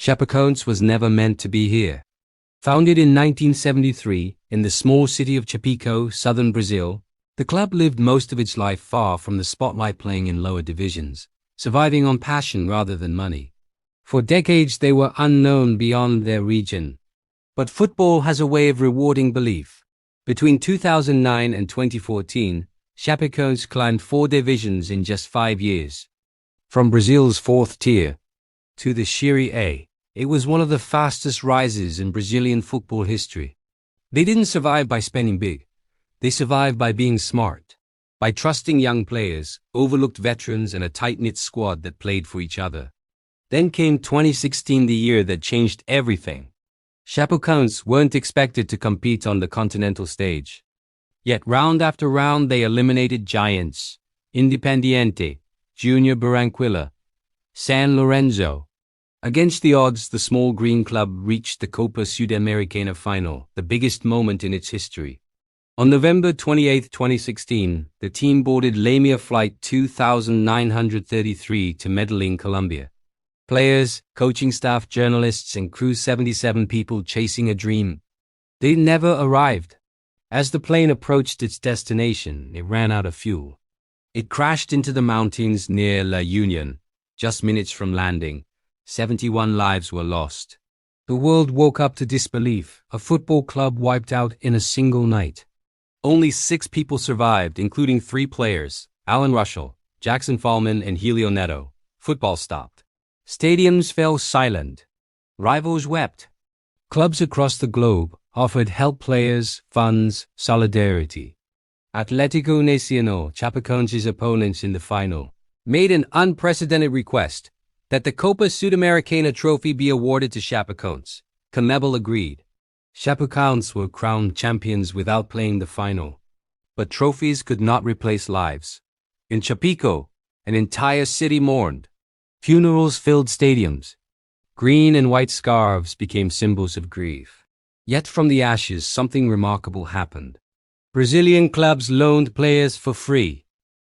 Chapecoense was never meant to be here. Founded in 1973 in the small city of Chapeco, southern Brazil, the club lived most of its life far from the spotlight, playing in lower divisions, surviving on passion rather than money. For decades they were unknown beyond their region. But football has a way of rewarding belief. Between 2009 and 2014, Chapecoense climbed 4 divisions in just 5 years. From Brazil's 4th tier to the Serie A, it was one of the fastest rises in Brazilian football history. They didn't survive by spending big. They survived by being smart, by trusting young players, overlooked veterans, and a tight-knit squad that played for each other. Then came 2016, the year that changed everything. Chapecoense weren't expected to compete on the continental stage. Yet round after round they eliminated giants: Independiente, Junior Barranquilla, San Lorenzo. Against the odds, the small green club reached the Copa Sudamericana final, the biggest moment in its history. On November 28, 2016, the team boarded Lamia Flight 2933 to Medellin, Colombia. Players, coaching staff, journalists, and crew, 77 people chasing a dream. They never arrived. As the plane approached its destination, it ran out of fuel. It crashed into the mountains near La Union. Just minutes from landing, 71 lives were lost. The world woke up to disbelief. A football club wiped out in a single night. Only 6 people survived, including 3 players: Alan Russell, Jackson Fallman, and Helio Neto. Football stopped. Stadiums fell silent. Rivals wept. Clubs across the globe offered help, players, funds, solidarity. Atlético Nacional, Chapecoense's opponents in the final, made an unprecedented request that the Copa Sudamericana trophy be awarded to Chapecoense. CONMEBOL agreed. Chapecoense were crowned champions without playing the final. But trophies could not replace lives. In Chapeco, an entire city mourned. Funerals filled stadiums. Green and white scarves became symbols of grief. Yet from the ashes, something remarkable happened. Brazilian clubs loaned players for free.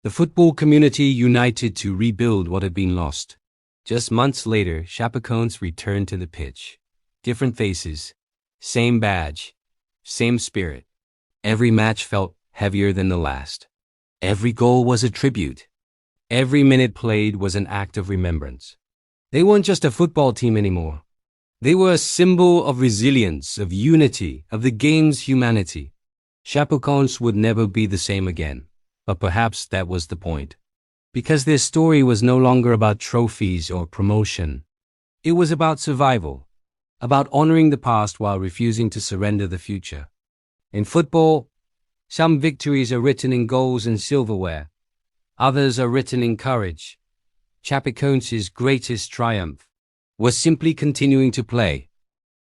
The football community united to rebuild what had been lost. Just months later, Chapecoense returned to the pitch. Different faces, same badge, same spirit. Every match felt heavier than the last. Every goal was a tribute. Every minute played was an act of remembrance. They weren't just a football team anymore. They were a symbol of resilience, of unity, of the game's humanity. Chapecoense would never be the same again, but perhaps that was the point. Because their story was no longer about trophies or promotion. It was about survival, about honoring the past while refusing to surrender the future. In football, some victories are written in goals and silverware. Others are written in courage. Chapecoense's greatest triumph was simply continuing to play.